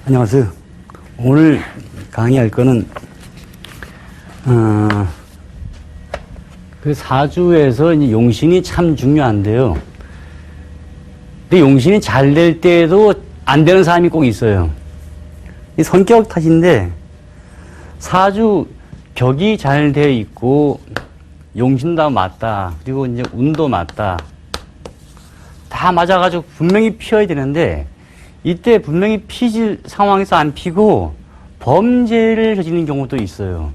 안녕하세요. 오늘 강의할 거는 그 사주에서 이제 용신이 참 중요한데요. 근데 용신이 잘 될 때도 안 되는 사람이 꼭 있어요. 이 성격 탓인데 사주 격이 잘 되어 있고 용신도 맞다. 그리고 이제 운도 맞다. 다 맞아가지고 분명히 피어야 되는데 이때 분명히 피질 상황에서 안 피고 범죄를 저지르는 경우도 있어요.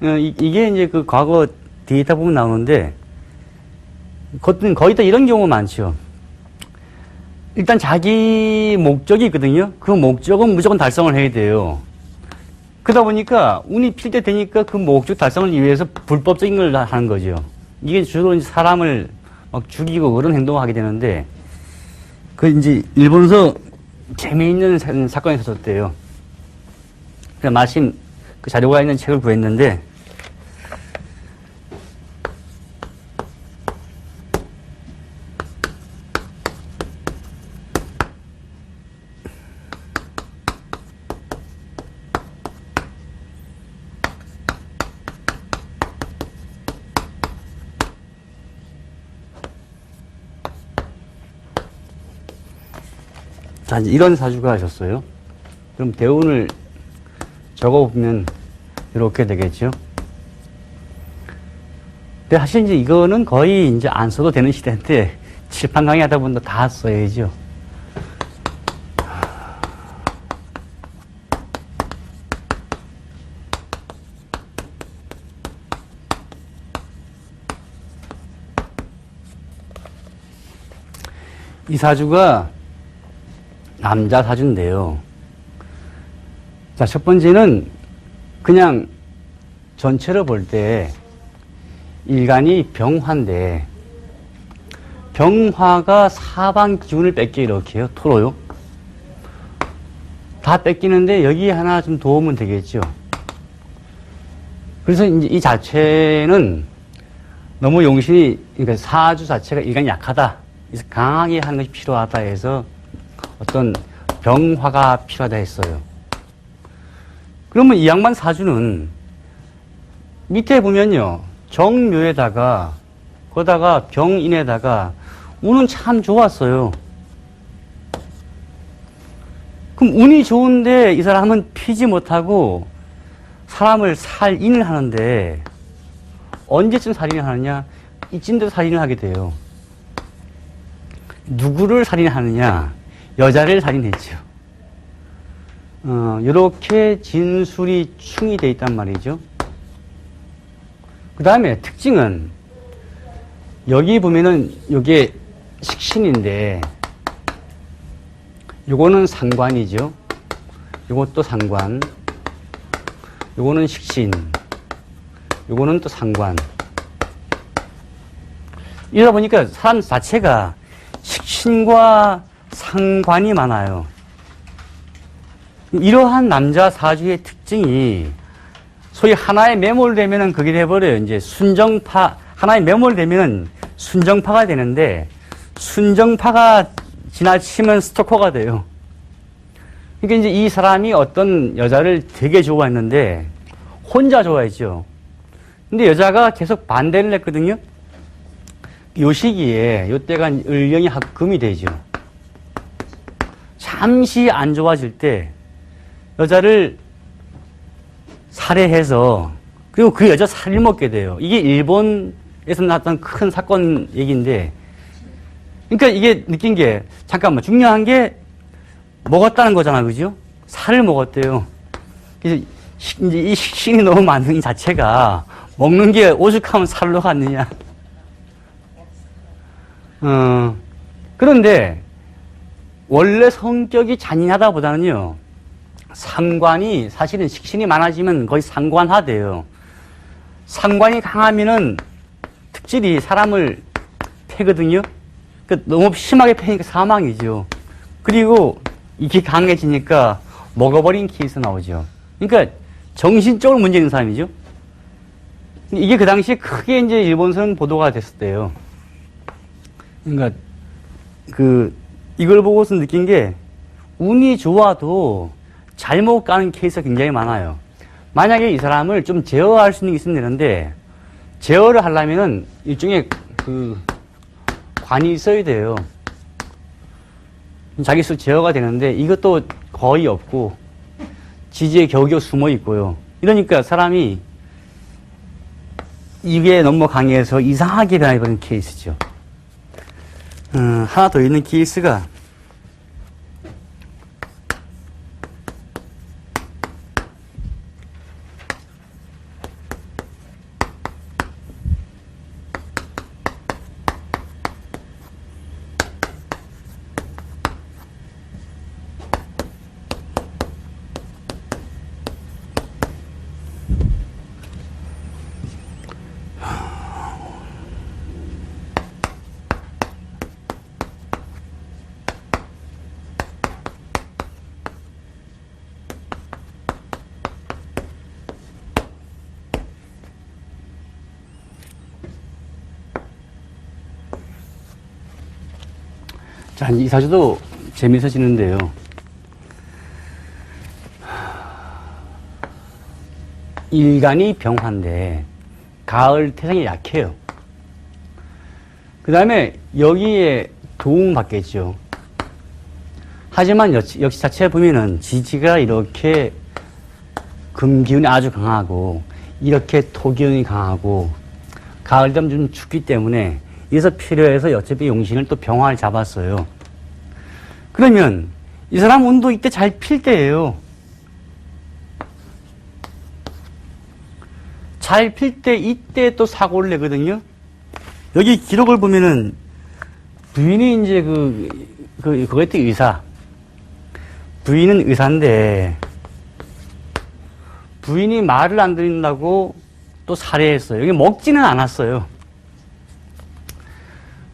이게 이제 그 과거 데이터 보면 나오는데 거의 다 이런 경우가 많죠. 일단 자기 목적이 있거든요. 그 목적은 무조건 달성을 해야 돼요. 그러다 보니까 운이 필 때 되니까 그 목적 달성을 위해서 불법적인 걸 하는 거죠. 이게 주로 이제 사람을 막 죽이고 그런 행동을 하게 되는데 그 이제 일본에서 재미있는 사건이 있었대요. 그래서 마침 그 자료가 있는 책을 구했는데 자, 이제 이런 사주가 하셨어요. 그럼 대운을 적어보면 이렇게 되겠죠. 근데 사실 이제 이거는 거의 이제 안 써도 되는 시대인데 칠판 강의 하다 보면 다 써야죠. 이 사주가 남자 사주인데요. 자, 첫 번째는 그냥 전체로 볼 때 일간이 병화인데 병화가 사방 기운을 뺏겨 이렇게요. 토로요. 다 뺏기는데 여기 하나 좀 도움은 되겠죠. 그래서 이제 이 자체는 너무 용신이, 그러니까 사주 자체가 일간이 약하다. 그래서 강하게 하는 것이 필요하다 해서 어떤 병화가 필요하다 했어요. 그러면 이 양반 사주는 밑에 보면요. 정묘에다가 거다가 병인에다가 운은 참 좋았어요. 그럼 운이 좋은데 이 사람은 피지 못하고 사람을 살인을 하는데 언제쯤 살인을 하느냐? 이쯤 돼서 살인을 하게 돼요. 누구를 살인하느냐? 여자를 살인했죠. 이렇게 진술이 충이 되어 있단 말이죠. 그 다음에 특징은 여기 보면은 이게 식신인데 요거는 상관이죠. 요것도 상관. 요거는 식신. 요거는 또 상관. 이러다 보니까 사람 자체가 식신과 상관이 많아요. 이러한 남자 사주의 특징이 소위 하나에 매몰되면은 그게 돼버려요. 이제 순정파, 하나에 매몰되면은 순정파가 되는데 순정파가 지나치면 스토커가 돼요. 그러니까 이제 이 사람이 어떤 여자를 되게 좋아했는데 혼자 좋아했죠. 근데 여자가 계속 반대를 했거든요. 요 시기에, 요 때가 을령이 합금이 되죠. 잠시 안 좋아질 때 여자를 살해해서 그리고 그 여자 살을 먹게 돼요. 이게 일본에서 나왔던 큰 사건 얘기인데 그러니까 이게 느낀 게 잠깐만 중요한 게 먹었다는 거잖아. 그죠? 살을 먹었대요. 그래서 이제 이 식신이 너무 많은 이 자체가 먹는 게 오죽하면 살로 갔느냐. 그런데 원래 성격이 잔인하다 보다는요, 상관이 사실은 식신이 많아지면 거의 상관하대요. 상관이 강하면은 특질이 사람을 패거든요. 그러니까 너무 심하게 패니까 사망이죠. 그리고 이게 강해지니까 먹어버린 케이스 나오죠. 그러니까 정신적으로 문제 있는 사람이죠. 이게 그 당시에 크게 이제 일본선 보도가 됐었대요. 그러니까 이걸 보고서 느낀 게 운이 좋아도 잘못 가는 케이스가 굉장히 많아요. 만약에 이 사람을 좀 제어할 수 있는 게 있으면 되는데, 제어를 하려면은 일종의 그 관이 있어야 돼요. 자기 스스로 제어가 되는데 이것도 거의 없고 지지에 겨우겨우 숨어 있고요. 이러니까 사람이 이게 너무 강해서 이상하게 변해버린 케이스죠. 하나 더 있는 케이스가 자, 이 사주도 재미있어지는데요. 일간이 병화인데 가을 태생이 약해요. 그 다음에 여기에 도움받겠죠. 하지만 역시 자체에 보면은 지지가 이렇게 금기운이 아주 강하고 이렇게 토기운이 강하고 가을 되면 좀 춥기 때문에 그래서 필요해서 어차피 용신을 또 병화를 잡았어요. 그러면 이 사람 운도 이때 잘 필 때예요. 잘 필 때 이때 또 사고를 내거든요. 여기 기록을 보면은 부인이 이제 그거였대 의사. 부인은 의사인데 부인이 말을 안 듣는다고 또 살해했어요. 여기 먹지는 않았어요.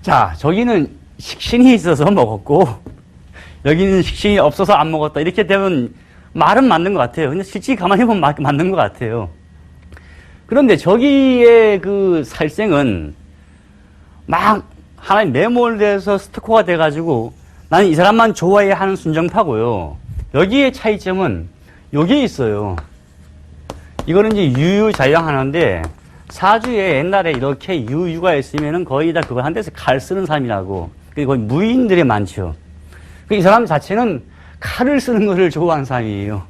자, 저기는 식신이 있어서 먹었고 여기는 식신이 없어서 안 먹었다. 이렇게 되면 말은 맞는 것 같아요. 근데 실제 가만히 보면 맞는 것 같아요. 그런데 저기에 그 살생은 막 하나의 매몰돼서 스토커가 돼가지고 나는 이 사람만 좋아해야 하는 순정파고요. 여기에 차이점은 여기에 있어요. 이거는 이제 유유자양하는데 사주에 옛날에 이렇게 유유가 있으면은 거의 다 그걸 한 데서 칼 쓰는 사람이라고. 그리고 거의 무인들이 많죠. 이 사람 자체는 칼을 쓰는 것을 좋아하는 사람이에요.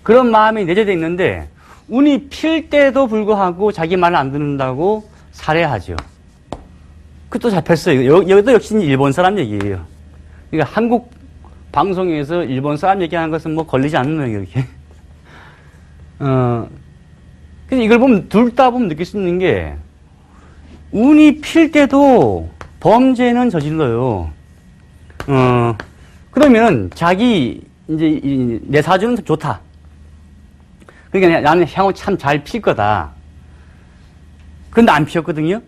그런 마음이 내재되어 있는데 운이 필 때도 불구하고 자기 말을 안 듣는다고 살해하죠. 그것도 잡혔어요. 여기도 역시 일본 사람 얘기예요. 그러니까 한국 방송에서 일본 사람 얘기하는 것은 뭐 걸리지 않는 거예요, 이렇게. 그래서 이걸 보면 둘 다 보면 느낄 수 있는 게 운이 필 때도 범죄는 저질러요. 그러면 자기 이제 내 사주는 좋다. 그러니까 나는 향후 참 잘 필 거다. 그런데 안 피었거든요.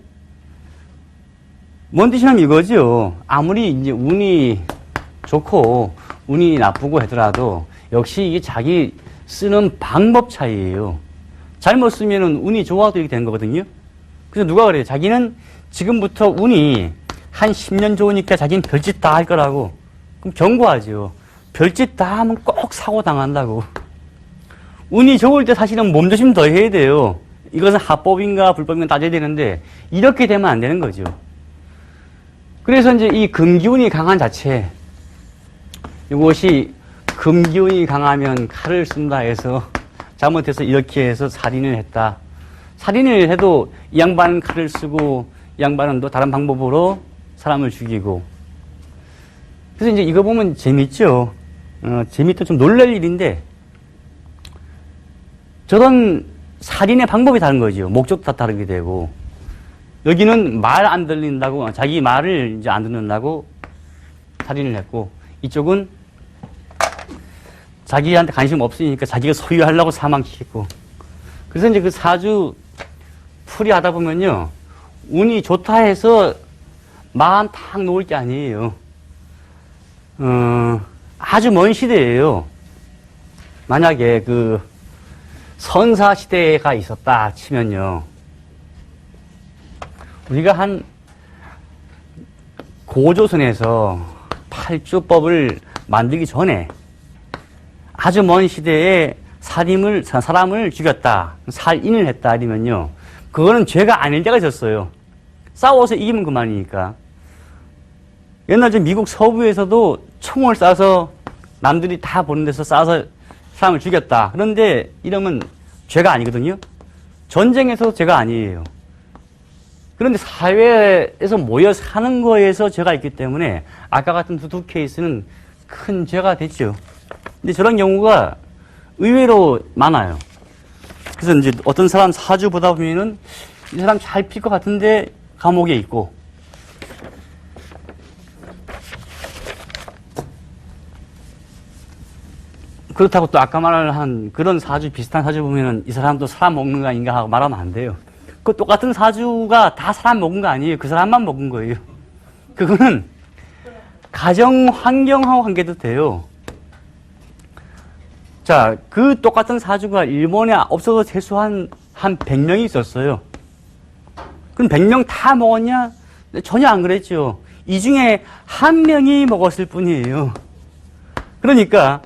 뭔 뜻이냐면 이거죠. 아무리 이제 운이 좋고 운이 나쁘고 하더라도 역시 이게 자기 쓰는 방법 차이예요. 잘못 쓰면은 운이 좋아도 이렇게 되는 거거든요. 그래서 누가 그래요? 자기는 지금부터 운이 한 10년 좋으니까 자기는 별짓 다 할 거라고. 그럼 경고하죠. 별짓 다 하면 꼭 사고 당한다고. 운이 좋을 때 사실은 몸조심 더 해야 돼요. 이것은 합법인가 불법인가 따져야 되는데 이렇게 되면 안 되는 거죠. 그래서 이제 이 금기운이 강한 자체, 이것이 금기운이 강하면 칼을 쓴다 해서 잘못해서 이렇게 해서 살인을 했다. 살인을 해도 이 양반은 칼을 쓰고 이 양반은 또 다른 방법으로 사람을 죽이고. 그래서 이제 이거 보면 재밌죠. 재밌고 좀 놀랄 일인데 저런 살인의 방법이 다른 거죠. 목적도 다 다르게 되고. 여기는 말 안 들린다고, 자기 말을 이제 안 듣는다고 살인을 했고, 이쪽은 자기한테 관심 없으니까 자기가 소유하려고 사망시켰고. 그래서 이제 그 사주 풀이 하다 보면요, 운이 좋다 해서 마음 탁 놓을 게 아니에요. 아주 먼 시대예요. 만약에 그 선사 시대가 있었다 치면요, 우리가 한 고조선에서 팔주법을 만들기 전에 아주 먼 시대에 사람을 죽였다, 살인을 했다 이러면요, 그거는 죄가 아닐 때가 있었어요. 싸워서 이기면 그만이니까. 옛날 미국 서부에서도 총을 쏴서 남들이 다 보는 데서 쏴서 사람을 죽였다. 그런데 이러면 죄가 아니거든요. 전쟁에서 죄가 아니에요. 그런데 사회에서 모여 사는 거에서 죄가 있기 때문에 아까 같은 두 케이스는 큰 죄가 됐죠. 근데 저런 경우가 의외로 많아요. 그래서 이제 어떤 사람 사주 보다 보면은 이 사람 잘 필 것 같은데 감옥에 있고, 그렇다고 또 아까 말한 그런 사주, 비슷한 사주 보면은 이 사람도 사람 먹는 거 아닌가 하고 말하면 안 돼요. 그 똑같은 사주가 다 사람 먹은 거 아니에요. 그 사람만 먹은 거예요. 그거는 가정 환경하고 관계도 돼요. 자, 그 똑같은 사주가 일본에 없어서 최소한 한 100명이 있었어요. 그럼 100명 다 먹었냐? 전혀 안 그랬죠. 이 중에 한 명이 먹었을 뿐이에요. 그러니까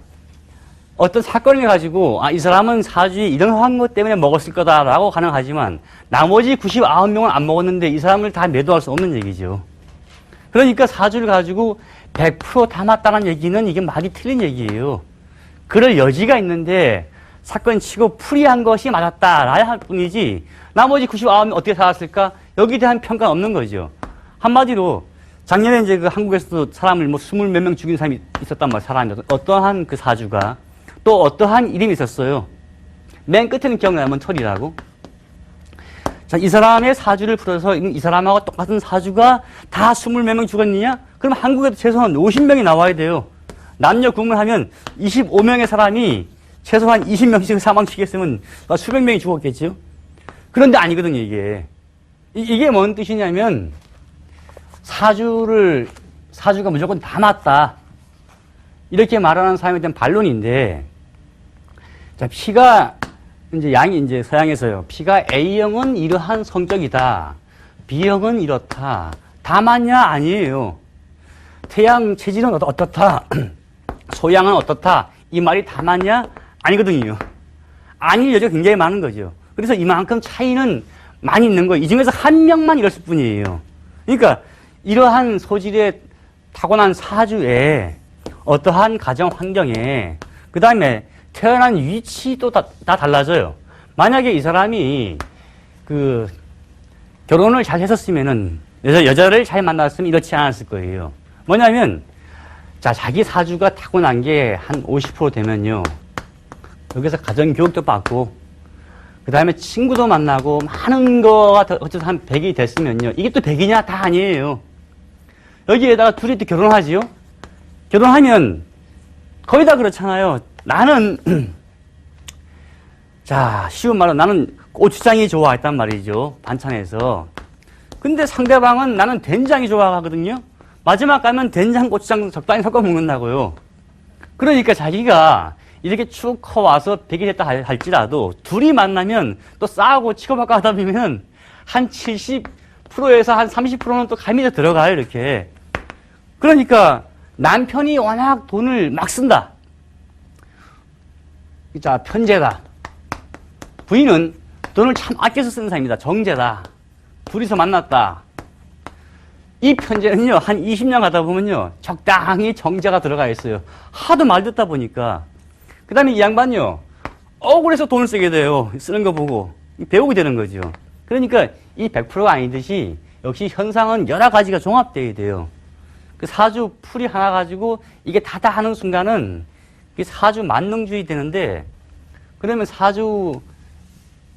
어떤 사건을 가지고 이 사람은 사주에 이런 것 때문에 먹었을 거다라고 가능하지만 나머지 99명은 안 먹었는데 이 사람을 다 매도할 수 없는 얘기죠. 그러니까 사주를 가지고 100% 다 맞다는 얘기는 이게 말이 틀린 얘기예요. 그럴 여지가 있는데 사건 치고 풀이한 것이 맞았다라야 할 뿐이지 나머지 99명 어떻게 살았을까? 여기에 대한 평가는 없는 거죠. 한마디로 작년에 이제 그 한국에서도 사람을 20몇 명 죽인 사람이 있었단 말이에요. 사람이 어떠한 그 사주가 또 어떠한 이름이 있었어요. 맨 끝에는 기억나면 철이라고. 자, 이 사람의 사주를 풀어서 이 사람하고 똑같은 사주가 다 20몇 명 죽었느냐? 그럼 한국에도 최소한 50명이 나와야 돼요. 남녀 구분하면 25명의 사람이 최소한 20명씩 사망시켰으면 수백 명이 죽었겠죠. 그런데 아니거든요, 이게. 이게 뭔 뜻이냐면 사주가 무조건 다 맞다, 이렇게 말하는 사람에 대한 반론인데, 자, 피가 이제 양이 이제 서양에서요. 피가 A형은 이러한 성격이다, B형은 이렇다. 다 맞냐? 아니에요. 태양 체질은 어떻다, 소양은 어떻다. 이 말이 다 맞냐? 아니거든요. 아닐 여지가 굉장히 많은 거죠. 그래서 이만큼 차이는 많이 있는 거예요. 이 중에서 한 명만 이랬을 뿐이에요. 그러니까 이러한 소질의 타고난 사주에 어떠한 가정 환경에 그 다음에 태어난 위치도 다 달라져요. 만약에 이 사람이 그 결혼을 잘 했었으면은 여자를 잘 만났으면 이렇지 않았을 거예요. 뭐냐면 자, 자기 사주가 타고난 게 한 50% 되면요, 여기서 가정 교육도 받고 그 다음에 친구도 만나고 많은 거가 어쨌든 한 100이 됐으면요, 이게 또 100이냐? 다 아니에요. 여기에다가 둘이 또 결혼하지요. 결혼하면 거의 다 그렇잖아요. 나는 자, 쉬운 말로 나는 고추장이 좋아했단 말이죠, 반찬에서. 근데 상대방은 나는 된장이 좋아하거든요. 마지막 가면 된장, 고추장 적당히 섞어 먹는다고요. 그러니까 자기가 이렇게 쭉 커와서 100이 됐다 할지라도 둘이 만나면 또 싸우고 치고받고 하다 보면 한 70%에서 한 30%는 또 가미가 들어가요, 이렇게. 그러니까 남편이 워낙 돈을 막 쓴다. 자, 편제다. 부인은 돈을 참 아껴서 쓰는 사람입니다. 정제다. 둘이서 만났다. 이 편제는요, 한 20년 가다 보면요, 적당히 정제가 들어가 있어요. 하도 말 듣다 보니까. 그 다음에 이 양반요, 억울해서 돈을 쓰게 돼요. 쓰는 거 보고. 배우게 되는 거죠. 그러니까 이 100%가 아니듯이 역시 현상은 여러 가지가 종합되어야 돼요. 그 사주 풀이 하나 가지고 이게 다다 하는 순간은 사주 만능주의 되는데, 그러면 사주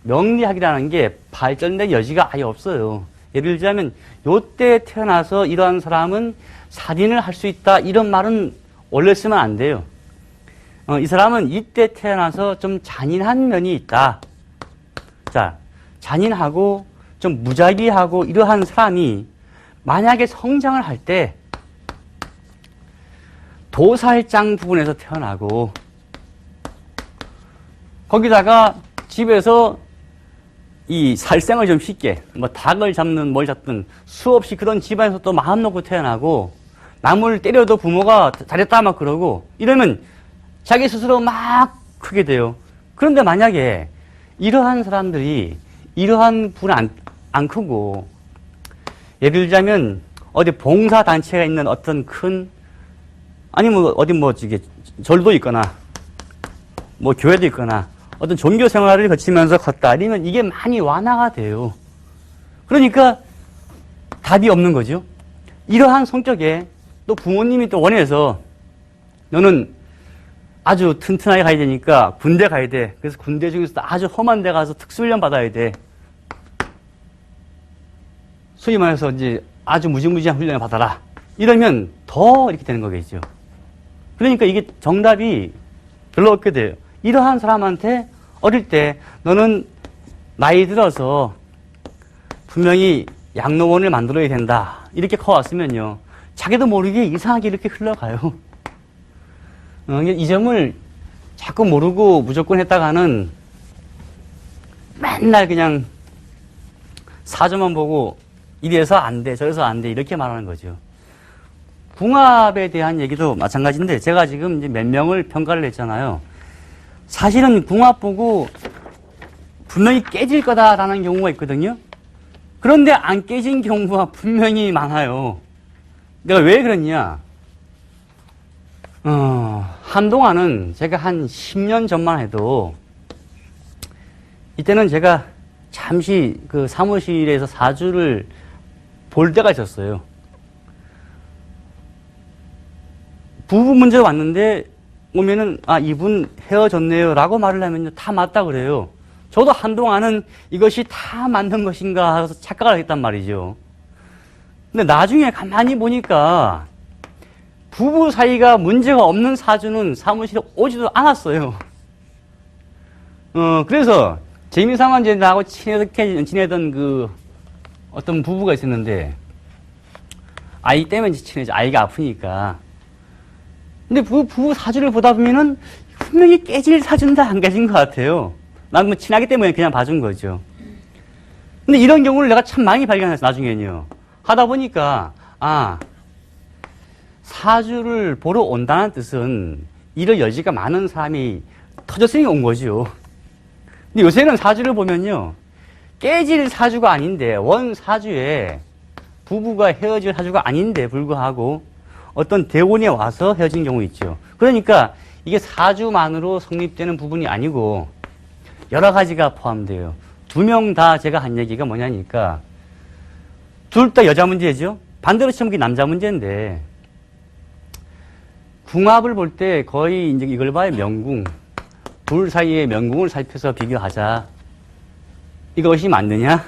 명리학이라는 게 발전된 여지가 아예 없어요. 예를 들자면 요때 태어나서 이러한 사람은 살인을 할 수 있다, 이런 말은 원래 쓰면 안 돼요. 이 사람은 이때 태어나서 좀 잔인한 면이 있다. 자, 잔인하고 좀 무자비하고 이러한 사람이 만약에 성장을 할 때 도살장 부분에서 태어나고 거기다가 집에서 이 살생을 좀 쉽게 뭐 닭을 잡는 뭘 잡든 수없이 그런 집안에서 또 마음 놓고 태어나고 남을 때려도 부모가 잘했다 막 그러고 이러면 자기 스스로 막 크게 돼요. 그런데 만약에 이러한 사람들이 이러한 불은 안 크고 예를 들자면 어디 봉사단체가 있는 어떤 큰 아니면 어디 뭐 이게 절도 있거나 뭐 교회도 있거나 어떤 종교 생활을 거치면서 컸다. 아니면 이게 많이 완화가 돼요. 그러니까 답이 없는 거죠. 이러한 성격에 또 부모님이 또 원해서 너는 아주 튼튼하게 가야 되니까 군대 가야 돼. 그래서 군대 중에서도 아주 험한 데 가서 특수훈련 받아야 돼. 소위 말해서 이제 아주 무지무지한 훈련을 받아라. 이러면 더 이렇게 되는 거겠죠. 그러니까 이게 정답이 별로 없게 돼요. 이러한 사람한테 어릴 때 너는 나이 들어서 분명히 양로원을 만들어야 된다. 이렇게 커왔으면요. 자기도 모르게 이상하게 이렇게 흘러가요. 이 점을 자꾸 모르고 무조건 했다가는 맨날 그냥 사주만 보고 이래서 안 돼, 저래서 안 돼, 이렇게 말하는 거죠. 궁합에 대한 얘기도 마찬가지인데, 제가 지금 이제 몇 명을 평가를 했잖아요. 사실은 궁합 보고 분명히 깨질 거다라는 경우가 있거든요. 그런데 안 깨진 경우가 분명히 많아요. 내가 왜 그러냐? 한동안은 제가 한 10년 전만 해도 이때는 제가 잠시 그 사무실에서 사주를 볼 때가 있었어요. 부부 문제가 왔는데 오면은 아 이분 헤어졌네요 라고 말을 하면요 다 맞다 그래요. 저도 한동안은 이것이 다 맞는 것인가 해서 착각을 했단 말이죠. 근데 나중에 가만히 보니까 부부 사이가 문제가 없는 사주는 사무실에 오지도 않았어요. 그래서 재미삼아 이제 나하고 지내던 그 어떤 부부가 있었는데 아이 때문에 친해져. 아이가 아프니까. 근데 부부 사주를 보다 보면은 분명히 깨질 사주인데 안 깨진 것 같아요. 난 뭐 친하기 때문에 그냥 봐준 거죠. 근데 이런 경우를 내가 참 많이 발견했어, 나중에는요. 하다 보니까, 아, 사주를 보러 온다는 뜻은 이런 여지가 많은 사람이 터졌으니 온 거죠. 근데 요새는 사주를 보면요. 깨질 사주가 아닌데, 원 사주에 부부가 헤어질 사주가 아닌데 불구하고 어떤 대운에 와서 헤어진 경우 있죠. 그러니까 이게 사주만으로 성립되는 부분이 아니고 여러 가지가 포함돼요. 두 명 다 제가 한 얘기가 뭐냐니까 둘 다 여자 문제죠. 반대로 치면 그게 남자 문제인데 궁합을 볼 때 거의 이제 이걸 봐요. 명궁. 둘 사이의 명궁을 살펴서 비교하자. 이것이 맞느냐?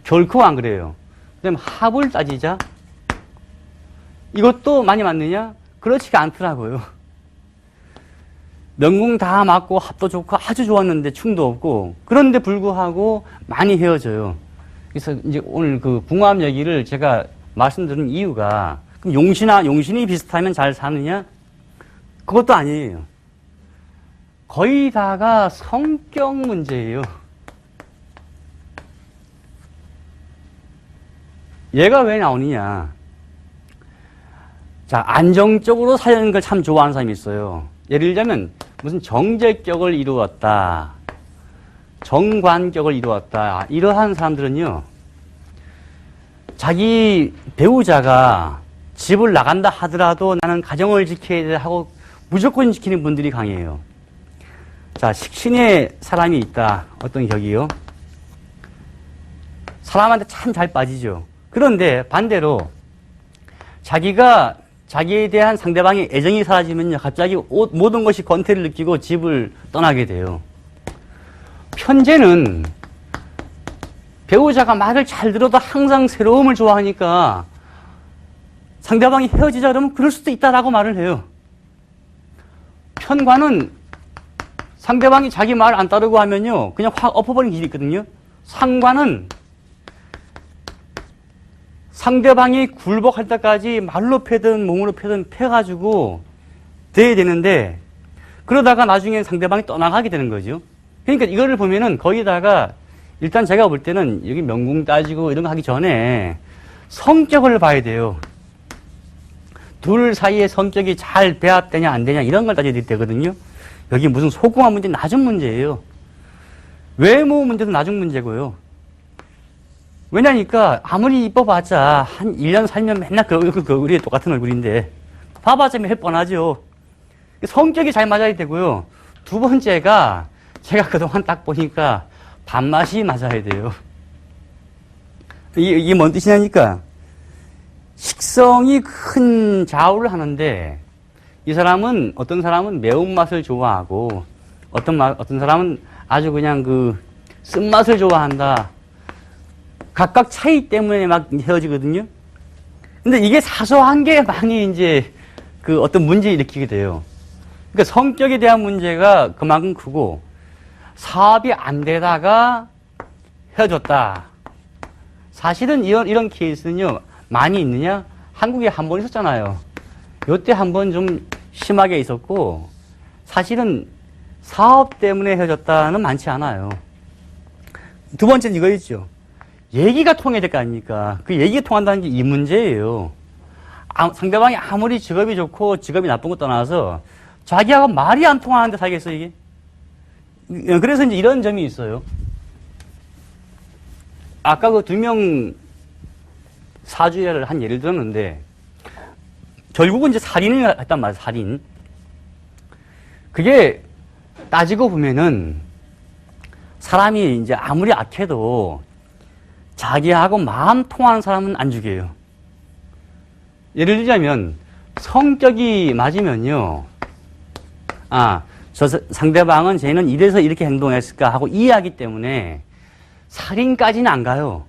결코 안 그래요. 그다음에 합을 따지자. 이것도 많이 맞느냐? 그렇지가 않더라고요. 명궁 다 맞고 합도 좋고 아주 좋았는데 충도 없고 그런데 불구하고 많이 헤어져요. 그래서 이제 오늘 그 궁합 얘기를 제가 말씀드린 이유가 그럼 용신이 비슷하면 잘 사느냐? 그것도 아니에요. 거의 다가 성격 문제예요. 얘가 왜 나오느냐? 자, 안정적으로 사는 걸 참 좋아하는 사람이 있어요. 예를 들자면 무슨 정제격을 이루었다. 정관격을 이루었다. 이러한 사람들은요. 자기 배우자가 집을 나간다 하더라도 나는 가정을 지켜야 돼 하고 무조건 지키는 분들이 강해요. 자, 식신에 사람이 있다. 어떤 격이요? 사람한테 참 잘 빠지죠. 그런데 반대로 자기가 자기에 대한 상대방의 애정이 사라지면요. 갑자기 모든 것이 권태를 느끼고 집을 떠나게 돼요. 편재는 배우자가 말을 잘 들어도 항상 새로움을 좋아하니까 상대방이 헤어지자 그러면 그럴 수도 있다라고 말을 해요. 편관은 상대방이 자기 말 안 따르고 하면요. 그냥 확 엎어버리는 길이 있거든요. 상관은 상대방이 굴복할 때까지 말로 패든 몸으로 패든 패가지고 돼야 되는데 그러다가 나중에 상대방이 떠나가게 되는 거죠. 그러니까 이거를 보면은 거기다가 일단 제가 볼 때는 여기 명궁 따지고 이런 거 하기 전에 성격을 봐야 돼요. 둘 사이의 성격이 잘 배합되냐 안 되냐 이런 걸 따져야 되거든요. 여기 무슨 소금한 문제 낮은 문제예요. 외모 문제도 낮은 문제고요. 왜냐니까 아무리 이뻐봤자 한 1년 살면 맨날 그 얼굴이 똑같은 얼굴인데 봐봤자 몇 뻔하죠. 성격이 잘 맞아야 되고요. 두 번째가 제가 그동안 딱 보니까 밥맛이 맞아야 돼요. 이게 뭔 뜻이냐니까 식성이 큰 좌우를 하는데 이 사람은 어떤 사람은 매운맛을 좋아하고 어떤 사람은 아주 그냥 그 쓴맛을 좋아한다. 각각 차이 때문에 막 헤어지거든요. 근데 이게 사소한 게 많이 이제 그 어떤 문제 일으키게 돼요. 그러니까 성격에 대한 문제가 그만큼 크고 사업이 안 되다가 헤어졌다. 사실은 이런 케이스는요, 많이 있느냐? 한국에 한 번 있었잖아요. 요때 한 번 좀 심하게 있었고, 사실은 사업 때문에 헤어졌다는 많지 않아요. 두 번째는 이거 있죠. 얘기가 통해야 될 거 아닙니까? 그 얘기가 통한다는 게 이 문제예요. 상대방이 아무리 직업이 좋고 직업이 나쁜 거 떠나서 자기하고 말이 안 통하는데 살겠어, 이게? 그래서 이제 이런 점이 있어요. 아까 그 2명 사주를 한 예를 들었는데, 결국은 이제 살인을 했단 말이에요, 살인. 그게 따지고 보면은, 사람이 이제 아무리 악해도 자기하고 마음 통하는 사람은 안 죽여요. 예를 들자면, 성격이 맞으면요, 저 상대방은 쟤는 이래서 이렇게 행동했을까 하고 이해하기 때문에 살인까지는 안 가요.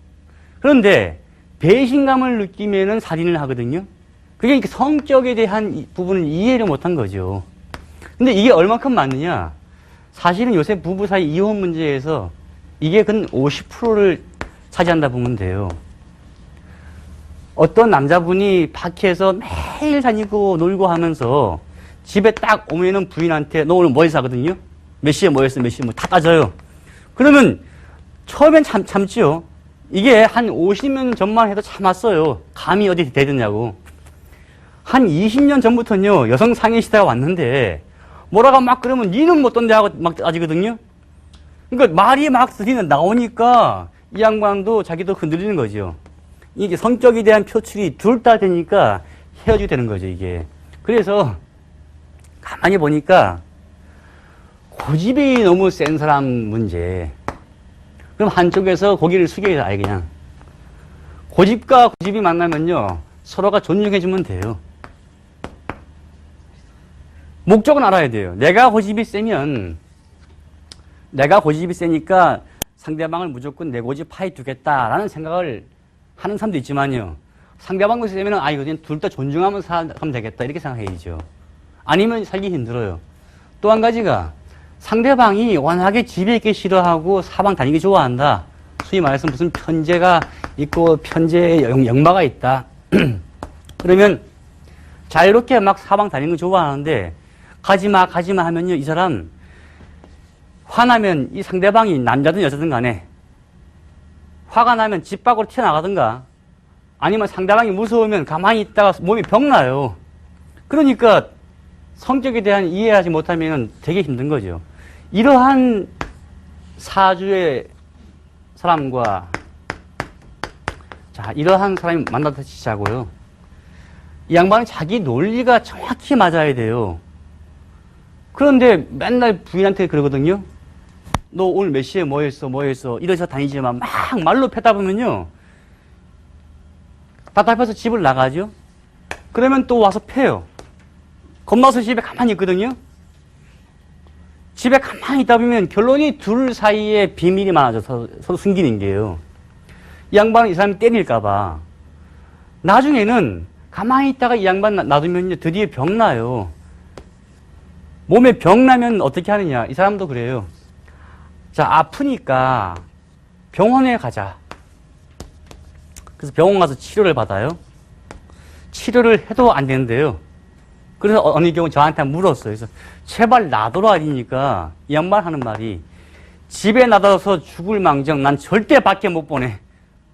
그런데 배신감을 느끼면은 살인을 하거든요. 그게 성격에 대한 부분을 이해를 못한 거죠. 근데 이게 얼마큼 맞느냐? 사실은 요새 부부 사이 이혼 문제에서 이게 근 50%를 차지한다 보면 돼요. 어떤 남자분이 밖에서 매일 다니고 놀고 하면서 집에 딱 오면은 부인한테 너 오늘 뭐 해서 하거든요? 몇 시에 뭐 했어? 몇 시에 뭐 다 따져요. 그러면 처음엔 참지요. 이게 한 50년 전만 해도 참았어요. 감히 어디 대드냐고. 한 20년 전부터는요, 여성 상해 시대가 왔는데, 뭐라고 막 그러면 니는 못 던데 하고 막 따지거든요? 그러니까 말이 막 나오니까 이 양반도 자기도 흔들리는 거죠. 이게 성격에 대한 표출이 둘 다 되니까 헤어지게 되는 거죠, 이게. 그래서 가만히 보니까 고집이 너무 센 사람 문제. 그럼 한쪽에서 고개를 숙여야 아예 그냥. 고집과 고집이 만나면요, 서로가 존중해주면 돼요. 목적은 알아야 돼요. 내가 고집이 세니까 상대방을 무조건 내 고집 파에 두겠다라는 생각을 하는 사람도 있지만요. 상대방 고집이 세면은, 이거 그냥 둘 다 존중하면서 하면 되겠다. 이렇게 생각해야죠. 아니면 살기 힘들어요. 또 한 가지가 상대방이 워낙에 집에 있기 싫어하고 사방 다니기 좋아한다. 소위 말해서 무슨 편제가 있고 편제의 역마가 있다. 그러면 자유롭게 막 사방 다니는 거 좋아하는데 가지마 하면요, 이 사람 화나면 이 상대방이 남자든 여자든 간에 화가 나면 집 밖으로 튀어나가든가 아니면 상대방이 무서우면 가만히 있다가 몸이 병나요. 그러니까 성격에 대한 이해하지 못하면 되게 힘든 거죠. 이러한 사주의 사람과 이러한 사람이 만나서 치자고요. 이 양반은 자기 논리가 정확히 맞아야 돼요. 그런데 맨날 부인한테 그러거든요. 너 오늘 몇 시에 뭐 했어? 이래서 다니지만 막 말로 패다 보면요, 답답해서 집을 나가죠. 그러면 또 와서 패요. 겁나서 집에 가만히 있거든요. 집에 가만히 있다 보면 결론이 둘 사이에 비밀이 많아져서 서로 숨기는 게요. 이 양반은 이 사람이 때릴까봐. 나중에는 가만히 있다가 이 양반 놔두면요, 드디어 병나요. 몸에 병나면 어떻게 하느냐. 이 사람도 그래요. 자, 아프니까 병원에 가자. 그래서 병원 가서 치료를 받아요. 치료를 해도 안 되는데요. 그래서 어느 경우 저한테 물었어요. 그래서 제발 놔둬라 하니까 이 양반 하는 말이 집에 놔둬서 죽을 망정 난 절대 밖에 못 보내.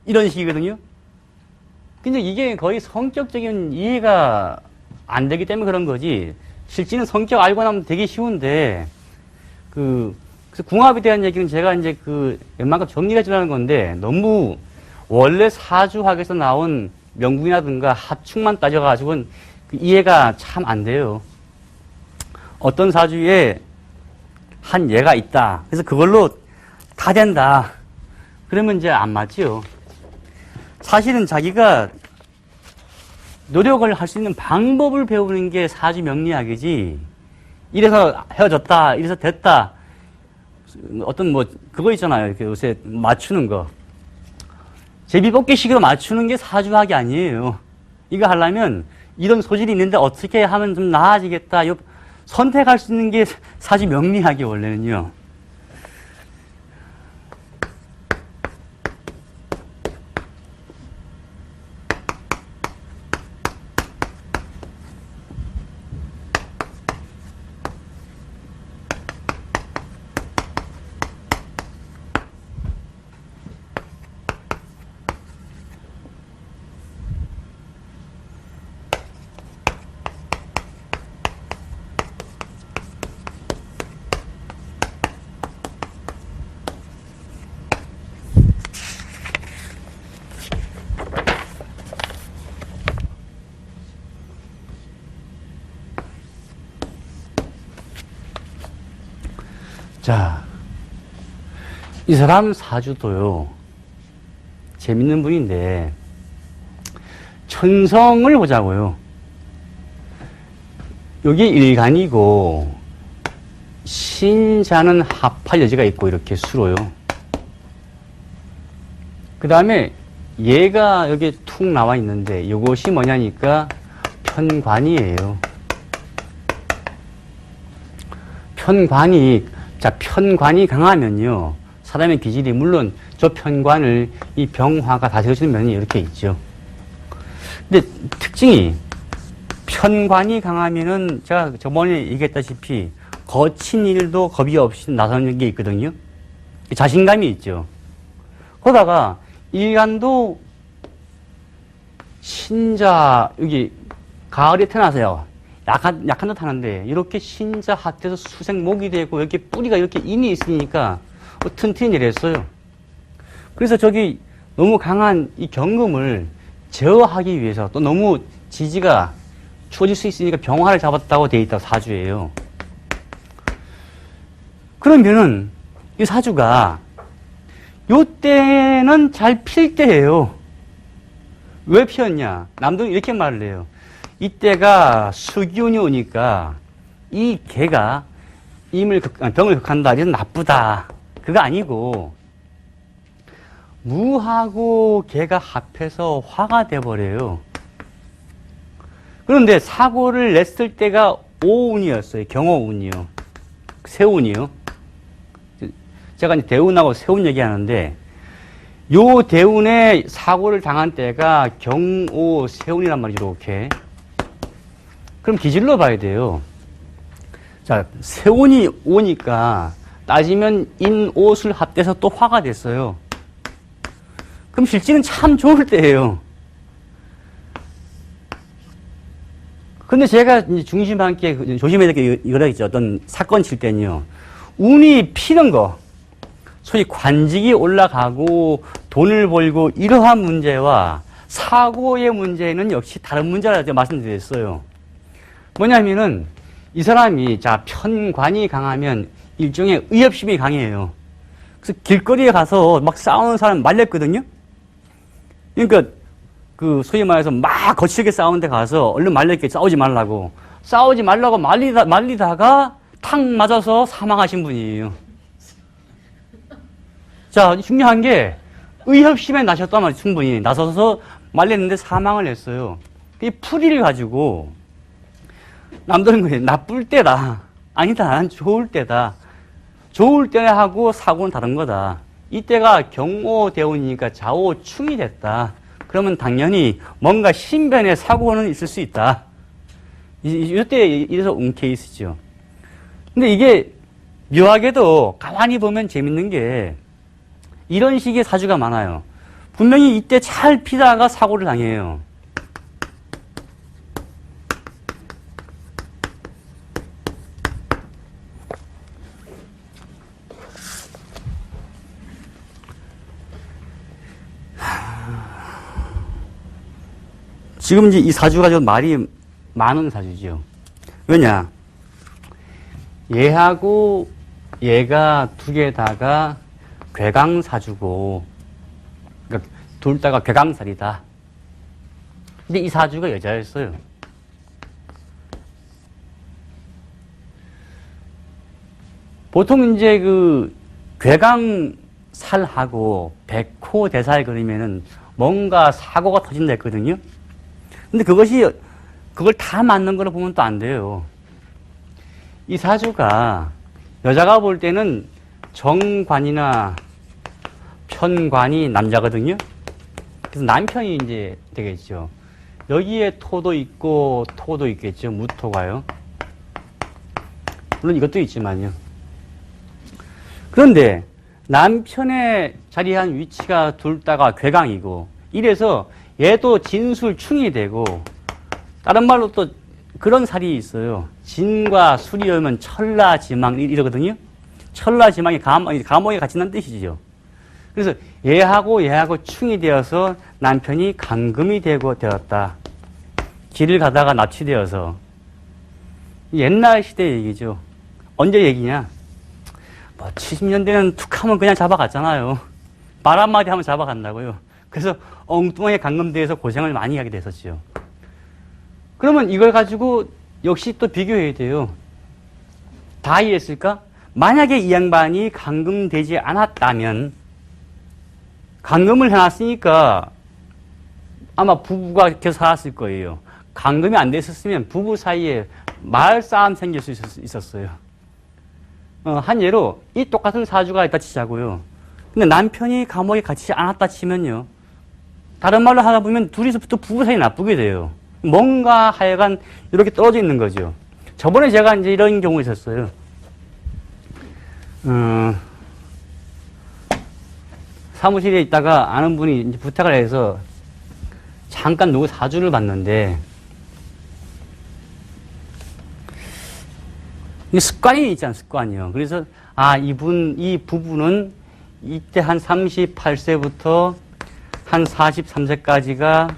이런 식이거든요. 근데 이게 거의 성격적인 이해가 안 되기 때문에 그런 거지. 실제는 성격 알고 나면 되게 쉬운데, 그래서 궁합에 대한 얘기는 제가 이제 웬만큼 정리해 주라는 건데, 너무 원래 사주학에서 나온 명궁이라든가 합축만 따져가지고는 이해가 참 안 돼요. 어떤 사주에 한 예가 있다. 그래서 그걸로 다 된다. 그러면 이제 안 맞지요. 사실은 자기가 노력을 할 수 있는 방법을 배우는 게 사주 명리학이지. 이래서 헤어졌다. 이래서 됐다. 어떤 그거 있잖아요. 이렇게 요새 맞추는 거. 제비뽑기식으로 맞추는 게 사주학이 아니에요. 이거 하려면 이런 소질이 있는데 어떻게 하면 좀 나아지겠다. 선택할 수 있는 게 사주 명리학이 원래는요. 자, 이 사람 사주도요, 재밌는 분인데, 천성을 보자고요. 여기 일간이고, 신자는 합할 여지가 있고, 이렇게 수로요. 그 다음에 얘가 여기 툭 나와 있는데, 이것이 뭐냐니까, 편관이에요. 편관이 강하면요, 사람의 기질이 물론 저 편관을 이 병화가 다스려주는 면이 이렇게 있죠. 근데 특징이 편관이 강하면은 제가 저번에 얘기했다시피 거친 일도 겁이 없이 나서는 게 있거든요. 자신감이 있죠. 그러다가 일간도 신자 여기 가을에 태어나서요. 약한 듯 하는데, 이렇게 신자 핫해서 수생목이 되고, 이렇게 뿌리가 이렇게 인이 있으니까, 튼튼히 내렸어요. 그래서 저기 너무 강한 이 경금을 제어하기 위해서, 또 너무 지지가 추워질 수 있으니까 병화를 잡았다고 돼 있다, 사주예요. 그러면은, 이 사주가, 요때는 잘 필 때예요. 왜 피었냐? 남들은 이렇게 말을 해요. 이때가 수기운이 오니까 이 개가 병을 극한다. 이래서 나쁘다. 그거 아니고 무하고 개가 합해서 화가 돼버려요. 그런데 사고를 냈을 때가 오운이었어요. 경오운이요. 세운이요. 제가 이제 대운하고 세운 얘기하는데, 요 대운에 사고를 당한 때가 경오 세운이란 말이죠. 이렇게. 그럼 기질로 봐야 돼요. 자, 세운이 오니까 따지면 인옷을 합돼서 또 화가 됐어요. 그럼 실제는 참 좋을 때예요. 근데 제가 이제 중심한 게 조심해야 될 게 이거라 있죠. 어떤 사건 칠 때는요. 운이 피는 거, 소위 관직이 올라가고 돈을 벌고 이러한 문제와 사고의 문제는 역시 다른 문제라고 말씀드렸어요. 뭐냐면은 이 사람이 편관이 강하면 일종의 의협심이 강해요. 그래서 길거리에 가서 막 싸우는 사람 말렸거든요. 그러니까 소위 말해서 막 거칠게 싸우는 데 가서 얼른 말렸게 싸우지 말라고 말리다가 탁 맞아서 사망하신 분이에요. 자, 중요한 게 의협심에 나셨단 말이에요. 충분히 나서서 말렸는데 사망을 했어요. 이 풀이를 가지고 남들은 그래, 나쁠 때다. 아니다, 난 좋을 때다. 좋을 때하고 사고는 다른 거다. 이때가 경오대운이니까 좌오충이 됐다. 그러면 당연히 뭔가 신변의 사고는 있을 수 있다. 이때 이래서 운 케이스죠. 근데 이게 묘하게도 가만히 보면 재밌는 게 이런 식의 사주가 많아요. 분명히 이때 잘 피다가 사고를 당해요. 지금 이제 이 사주가 좀 말이 많은 사주죠. 왜냐? 얘하고 얘가 두 개 다가 괴강사주고, 그러니까 둘 다가 괴강살이다. 근데 이 사주가 여자였어요. 보통 이제 그 괴강살하고 백호대살 그리면은 뭔가 사고가 터진다 했거든요. 근데 그걸 다 맞는 거로 보면 또 안 돼요. 이 사주가 여자가 볼 때는 정관이나 편관이 남자거든요. 그래서 남편이 이제 되겠죠. 여기에 토도 있고 토도 있겠죠. 무토가요. 물론 이것도 있지만요. 그런데 남편의 자리한 위치가 둘 다가 괴강이고, 이래서 얘도 진술충이 되고, 다른 말로 또 그런 살이 있어요. 진과 술이 오면 천라지망 이러거든요. 천라지망이 감옥에 갇힌다는 뜻이죠. 그래서 얘하고 충이 되어서 남편이 감금이 되었다. 길을 가다가 납치되어서. 옛날 시대 얘기죠. 언제 얘기냐? 70년대는 툭 하면 그냥 잡아갔잖아요. 말 한마디 하면 잡아간다고요. 그래서 엉뚱하게 감금돼서 고생을 많이 하게 됐었죠. 그러면 이걸 가지고 역시 또 비교해야 돼요. 다 이해했을까? 만약에 이 양반이 감금되지 않았다면, 감금을 해놨으니까 아마 부부가 계속 살았을 거예요. 감금이 안 됐었으면 부부 사이에 말싸움 생길 수 있었어요. 한 예로 이 똑같은 사주가 있다 치자고요. 근데 남편이 감옥에 갇히지 않았다 치면요. 다른 말로 하다 보면 둘이서부터 부부 사이 나쁘게 돼요. 뭔가 하여간 이렇게 떨어져 있는 거죠. 저번에 제가 이제 이런 경우 있었어요. 사무실에 있다가 아는 분이 이제 부탁을 해서 잠깐 누구 사주를 봤는데, 습관이 있잖아, 습관이요. 그래서, 이 부부는 이때 한 38세부터 한 43세까지가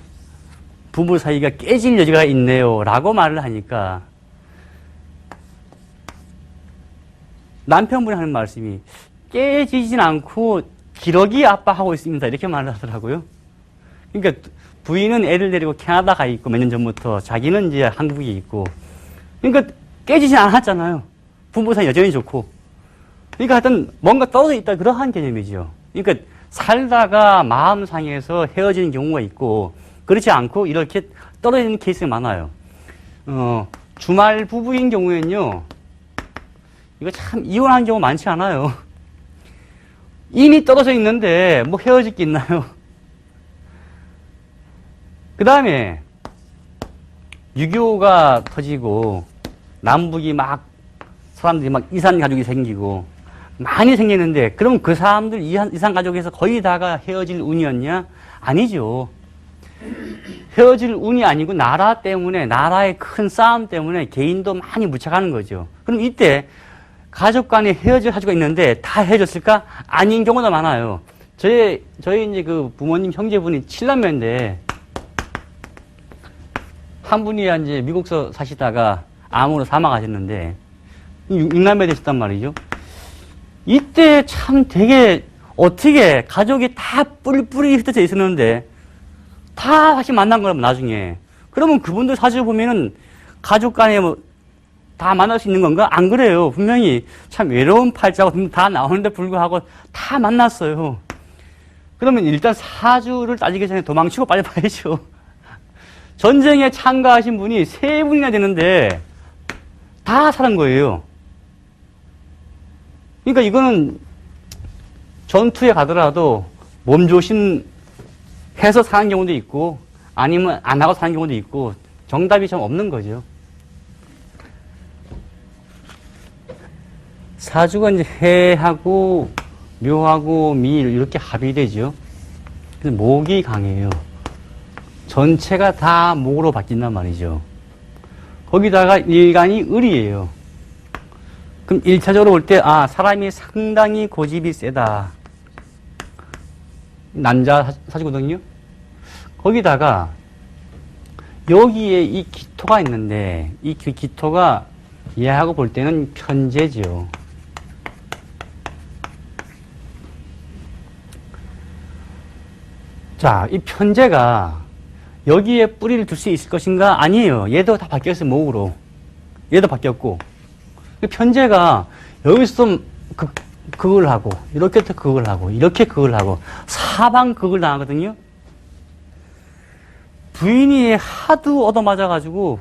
부부 사이가 깨질 여지가 있네요. 라고 말을 하니까, 남편분이 하는 말씀이, 깨지진 않고 기러기 아빠하고 있습니다. 이렇게 말을 하더라고요. 그러니까 부인은 애를 데리고 캐나다 가 있고, 몇 년 전부터 자기는 이제 한국에 있고, 그러니까 깨지진 않았잖아요. 부부 사이 여전히 좋고. 그러니까 하여튼 뭔가 떨어져 있다, 그러한 개념이죠. 그러니까 살다가 마음 상해서 헤어지는 경우가 있고, 그렇지 않고 이렇게 떨어지는 케이스가 많아요. 주말 부부인 경우에는요, 이거 참 이혼한 경우 많지 않아요. 이미 떨어져 있는데 뭐 헤어질 게 있나요? 그 다음에 6.25가 터지고 남북이 막 사람들이 막 이산 가족이 생기고 많이 생기는데, 그럼 그 사람들 이산 가족에서 거의 다가 헤어질 운이었냐? 아니죠. 헤어질 운이 아니고 나라 때문에, 나라의 큰 싸움 때문에 개인도 많이 무착하는 거죠. 그럼 이때 가족 간에 헤어질 사주가 있는데 다 헤어졌을까? 아닌 경우도 많아요. 저희 이제 그 부모님 형제분이 7남매인데, 한 분이 이제 미국서 사시다가 암으로 사망하셨는데, 6남매 되셨단 말이죠. 이때 참 되게 어떻게 가족이 다 뿌리 흩어져 있었는데 다 다시 만난 거라면 나중에. 그러면 그분들 사주 보면은 가족 간에 뭐 다 만날 수 있는 건가? 안 그래요. 분명히 참 외로운 팔자고 다 나오는데 불구하고 다 만났어요. 그러면 일단 사주를 따지기 전에 도망치고 빨리 봐야죠. 전쟁에 참가하신 분이 3분이나 되는데 다 사는 거예요. 그러니까 이거는 전투에 가더라도 몸조심해서 사는 경우도 있고, 아니면 안 하고 사는 경우도 있고, 정답이 좀 없는 거죠. 사주가 이제 해하고 묘하고 미 이렇게 합이 되죠. 그래서 목이 강해요. 전체가 다 목으로 바뀐단 말이죠. 거기다가 일간이 을이에요. 그럼 1차적으로 볼 때, 사람이 상당히 고집이 세다. 남자 사주거든요. 거기다가 여기에 이 기토가 있는데 이 기토가 얘하고 볼 때는 편재죠. 자, 이 편재가 여기에 뿌리를 둘 수 있을 것인가? 아니에요. 얘도 다 바뀌었어요, 목으로. 얘도 바뀌었고. 편재가 여기서 그걸 하고, 이렇게 또 그걸 하고, 이렇게 그걸 하고, 사방 그걸 당하거든요? 부인이 하도 얻어맞아가지고,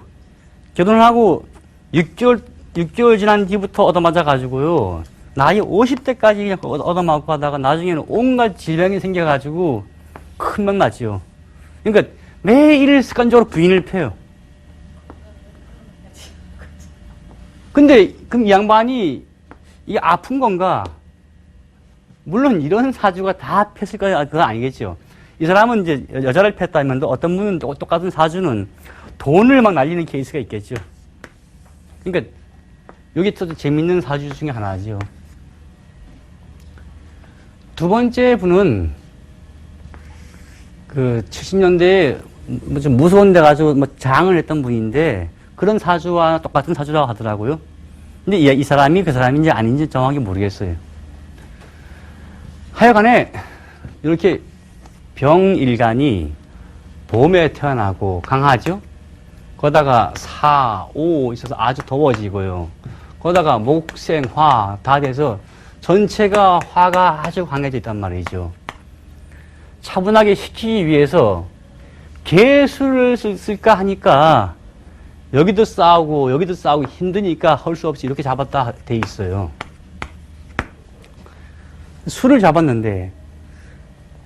결혼을 하고 6개월 지난 뒤부터 얻어맞아가지고요, 나이 50대까지 그냥 얻어맞고 하다가 나중에는 온갖 질병이 생겨가지고, 큰 명 났죠. 그러니까 매일 습관적으로 부인을 패요. 근데 그럼 이 양반이 이게 아픈 건가? 물론 이런 사주가 다 폈을 거야 그건 아니겠죠. 이 사람은 이제 여자를 폈다면 어떤 분은 똑같은 사주는 돈을 막 날리는 케이스가 있겠죠. 그러니까 이게 또 재밌는 사주 중에 하나죠. 두 번째 분은 그 70년대에 뭐 좀 무서운 데 가지고 뭐 장을 했던 분인데 그런 사주와 똑같은 사주라고 하더라고요. 근데 이 사람이 그 사람인지 아닌지 정확히 모르겠어요. 하여간에 이렇게 병일간이 봄에 태어나고 강하죠? 거다가 사, 오 있어서 아주 더워지고요. 거다가 목생, 화 다 돼서 전체가 화가 아주 강해져 있단 말이죠. 차분하게 시키기 위해서 개수를 쓸까 하니까 여기도 싸우고 힘드니까 할 수 없이 이렇게 잡았다 돼 있어요. 수를 잡았는데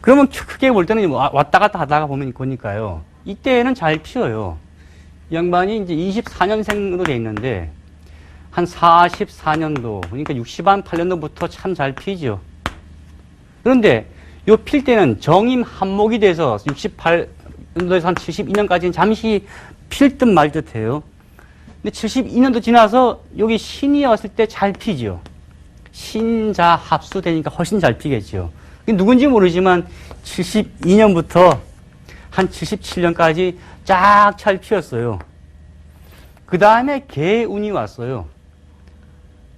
그러면 크게 볼 때는 왔다 갔다 하다가 보면 보니까요. 이때는 잘 피어요. 이 양반이 이제 24년생으로 돼 있는데 한 44년도 그러니까 68년도부터 참 잘 피죠. 그런데 요 필 때는 정임 한목이 돼서 68년도에서 한 72년까지는 잠시 필 듯 말 듯 해요. 근데 72년도 지나서 여기 신이 왔을 때 잘 피죠. 신자 합수되니까 훨씬 잘 피겠죠. 누군지 모르지만 72년부터 한 77년까지 쫙 잘 피었어요. 그 다음에 개운이 왔어요.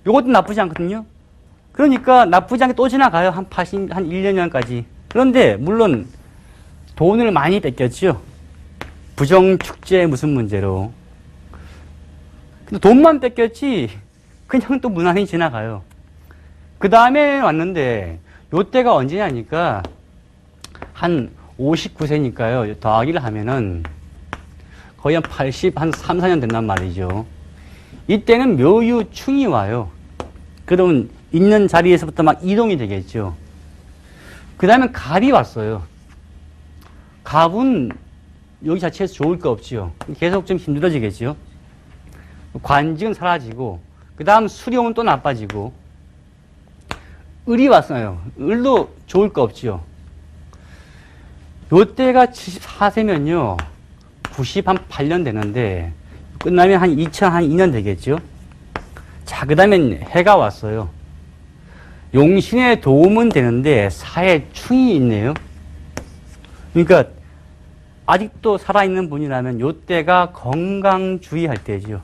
요것도 나쁘지 않거든요. 그러니까 나쁘지 않게 또 지나가요. 한 1, 2년까지. 그런데 물론 돈을 많이 뺏겼죠. 부정축제 무슨 문제로. 근데 돈만 뺏겼지 그냥 또 무난히 지나가요. 그 다음에 왔는데 요때가 언제냐니까 한 59세니까요. 더하기를 하면은 거의 한 80, 한 3, 4년 된단 말이죠. 이때는 묘유충이 와요. 그러면 있는 자리에서부터 막 이동이 되겠죠. 그 다음에 갑이 왔어요. 갑은 여기 자체에서 좋을 거 없지요. 계속 좀 힘들어지겠죠. 관직은 사라지고, 그 다음 수령은 또 나빠지고, 을이 왔어요. 을도 좋을 거 없지요. 요때가 74세면요. 98년 되는데, 끝나면 한 2002년 되겠죠. 자, 그 다음엔 해가 왔어요. 용신의 도움은 되는데, 사에 충이 있네요. 그러니까, 아직도 살아있는 분이라면, 요때가 건강 주의할 때죠.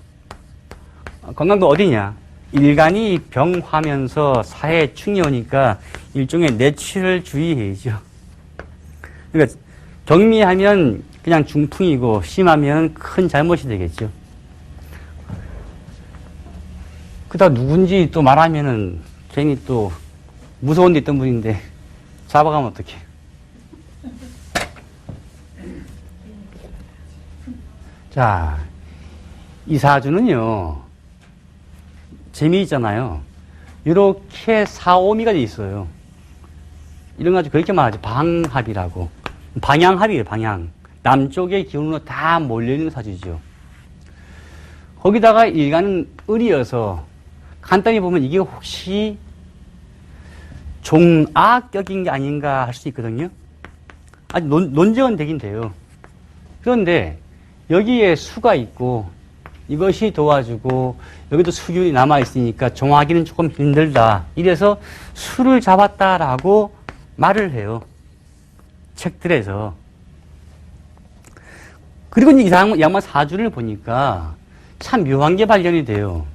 건강도 어디냐? 일간이 병화면서 사에 충이 오니까 일종의 내취를 주의해야죠. 그러니까 경미하면 그냥 중풍이고 심하면 큰 잘못이 되겠죠. 그다 누군지 또 말하면은 괜히 또 무서운 데 있던 분인데 잡아가면 어떡해. 자, 이 사주는요. 재미있잖아요. 이렇게 사오미가 돼 있어요. 이런 거 가지고 그렇게 말하죠. 방합이라고. 방향합이에요, 방향. 남쪽의 기운으로 다 몰려있는 사주죠. 거기다가 일간은 을이어서 간단히 보면 이게 혹시 종악격인 게 아닌가 할 수 있거든요. 아직 논쟁은 되긴 돼요. 그런데 여기에 수가 있고 이것이 도와주고 여기도 수균이 남아있으니까 종하기는 조금 힘들다. 이래서 수를 잡았다라고 말을 해요. 책들에서. 그리고 이제 이 양반 사주를 보니까 참 묘한 게 발견이 돼요.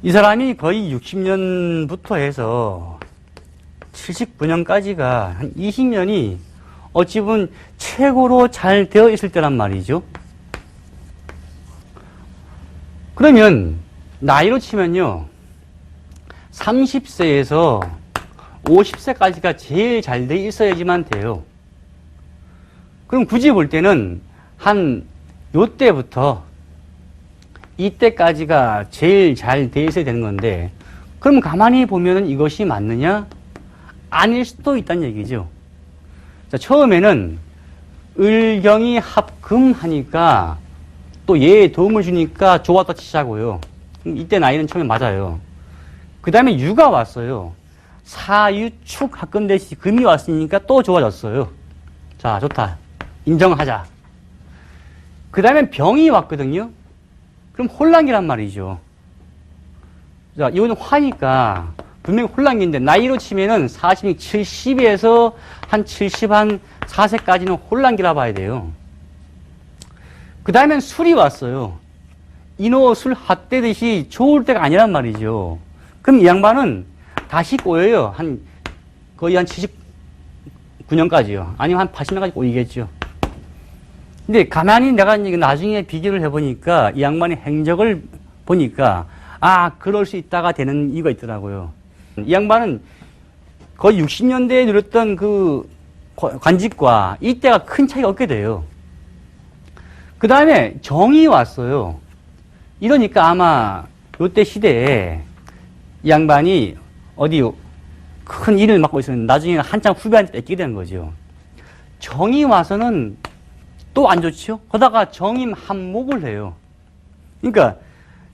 이 사람이 거의 60년부터 해서 79년까지가 한 20년이 어찌 보면 최고로 잘 되어 있을 때란 말이죠. 그러면 나이로 치면요. 30세에서 50세까지가 제일 잘 돼 있어야지만 돼요. 그럼 굳이 볼 때는 한 요때부터 이때까지가 제일 잘 돼 있어야 되는 건데, 그럼 가만히 보면은 이것이 맞느냐? 아닐 수도 있다는 얘기죠. 자, 처음에는 을경이 합금하니까 또 얘에 도움을 주니까 좋았다 치자고요. 이때 나이는 처음에 맞아요. 그 다음에 유가 왔어요. 사유축 합금 대시 금이 왔으니까 또 좋아졌어요. 자, 좋다. 인정하자. 그 다음에 병이 왔거든요. 그럼 혼란기란 말이죠. 자, 이거는 화니까 분명히 혼란기인데 나이로 치면은 70에서 한 74세까지는 혼란기라 봐야 돼요. 그 다음엔 술이 왔어요. 인호 술 핫대듯이 좋을 때가 아니란 말이죠. 그럼 이 양반은 다시 꼬여요. 거의 한 79년까지요. 아니면 한 80년까지 꼬이겠죠. 근데 가만히 내가 나중에 비교를 해보니까 이 양반의 행적을 보니까 그럴 수 있다가 되는 이유가 있더라고요. 이 양반은 거의 60년대에 누렸던 그 관직과 이때가 큰 차이가 없게 돼요. 그 다음에 정이 왔어요. 이러니까 아마 요때 시대에 이 양반이 어디 큰 일을 맡고 있었는데 나중에 한참 후배한테 뺏기게 되는 거죠. 정이 와서는 또 안 좋죠. 거다가 정임 한목을 해요. 그러니까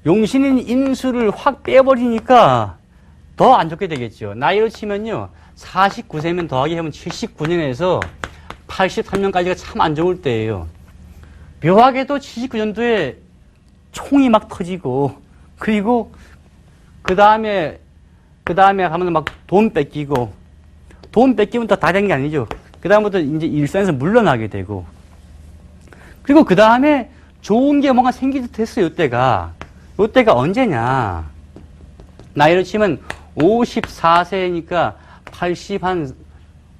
용신인 임수를 확 빼버리니까 더 안 좋게 되겠죠. 나이로 치면요. 49세면 더하기 하면 79년에서 83년까지가 참 안 좋을 때예요. 묘하게도 79년도에 총이 막 터지고, 그리고 그 다음에 가면 막 돈 뺏기고, 돈 뺏기면 다 된 게 아니죠. 그 다음부터 이제 일상에서 물러나게 되고, 그리고 그 다음에 좋은 게 뭔가 생기듯 했어요, 요때가. 요때가 언제냐. 나이로 치면 54세니까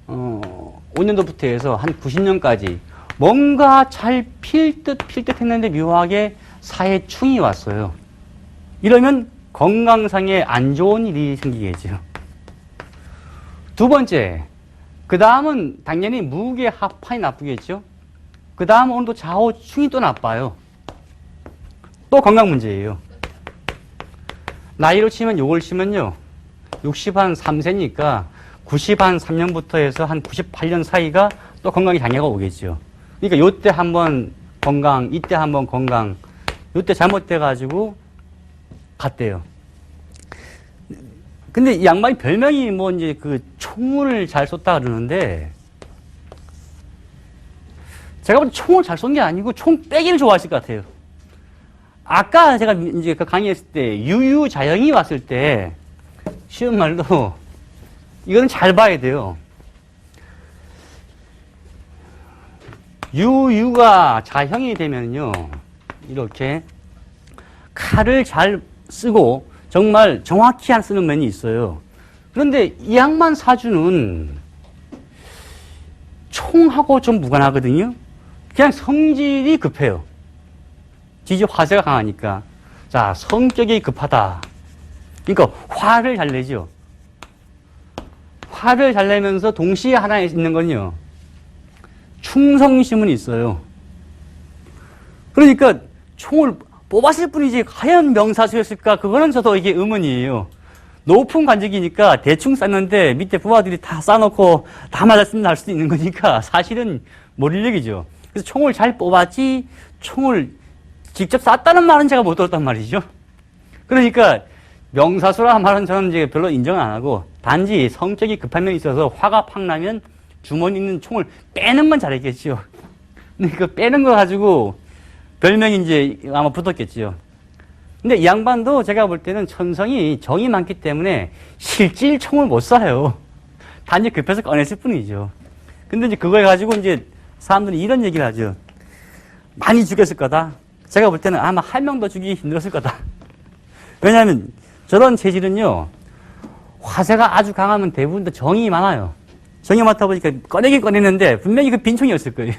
5년도부터 해서 한 90년까지 뭔가 잘 필 듯 했는데 묘하게 사해충이 왔어요. 이러면 건강상에 안 좋은 일이 생기겠죠. 두 번째, 그 다음은 당연히 무게 합판이 나쁘겠죠. 그 다음 온도 좌우충이 또 나빠요. 또 건강 문제예요. 나이로 치면 요걸 치면요. 63세니까 93년부터 해서 한 98년 사이가 또 건강에 장애가 오겠죠. 그러니까 요때 한번 건강, 이때 한번 건강, 요때 잘못돼가지고 갔대요. 근데 이 양반이 별명이 뭐 이제 그 총을 잘 쏜다 그러는데, 제가 볼 때 총을 잘 쏜 게 아니고 총 빼기를 좋아했을 것 같아요. 아까 제가 이제 그 강의했을 때 유유자영이 왔을 때 쉬운 말로 이거는 잘 봐야 돼요. 유유가 자형이 되면요, 이렇게 칼을 잘 쓰고 정말 정확히 안 쓰는 면이 있어요. 그런데 이 양반 사주는 총하고 좀 무관하거든요. 그냥 성질이 급해요. 지지 화세가 강하니까. 자, 성격이 급하다. 그러니까 화를 잘 내죠. 화를 잘 내면서 동시에 하나 있는 건요, 충성심은 있어요. 그러니까 총을 뽑았을 뿐이지 과연 명사수였을까? 그거는 저도 이게 의문이에요. 높은 관직이니까 대충 쌌는데 밑에 부하들이 다 싸놓고 다 맞았으면 할 수도 있는 거니까 사실은 모를 얘기죠. 그래서 총을 잘 뽑았지 총을 직접 쐈다는 말은 제가 못 들었단 말이죠. 그러니까 명사수라 말은 저는 이제 별로 인정 안 하고, 단지 성격이 급한 면이 있어서 화가 팍 나면 주머니 있는 총을 빼는 건 잘했겠죠. 근데 그 빼는 거 가지고 별명이 이제 아마 붙었겠지요. 근데 이 양반도 제가 볼 때는 천성이 정이 많기 때문에 실질 총을 못 쏴요. 단지 급해서 꺼냈을 뿐이죠. 근데 이제 그걸 가지고 이제 사람들이 이런 얘기를 하죠. 많이 죽였을 거다. 제가 볼 때는 아마 한 명 더 죽이기 힘들었을 거다. 왜냐하면 저런 체질은요, 화세가 아주 강하면 대부분 다 정이 많아요. 정이 많다 보니까 꺼내긴 꺼내는데 분명히 그 빈총이었을 거예요.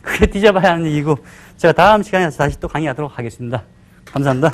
그게 뒤져봐야 하는 얘기고, 제가 다음 시간에 다시 또 강의하도록 하겠습니다. 감사합니다.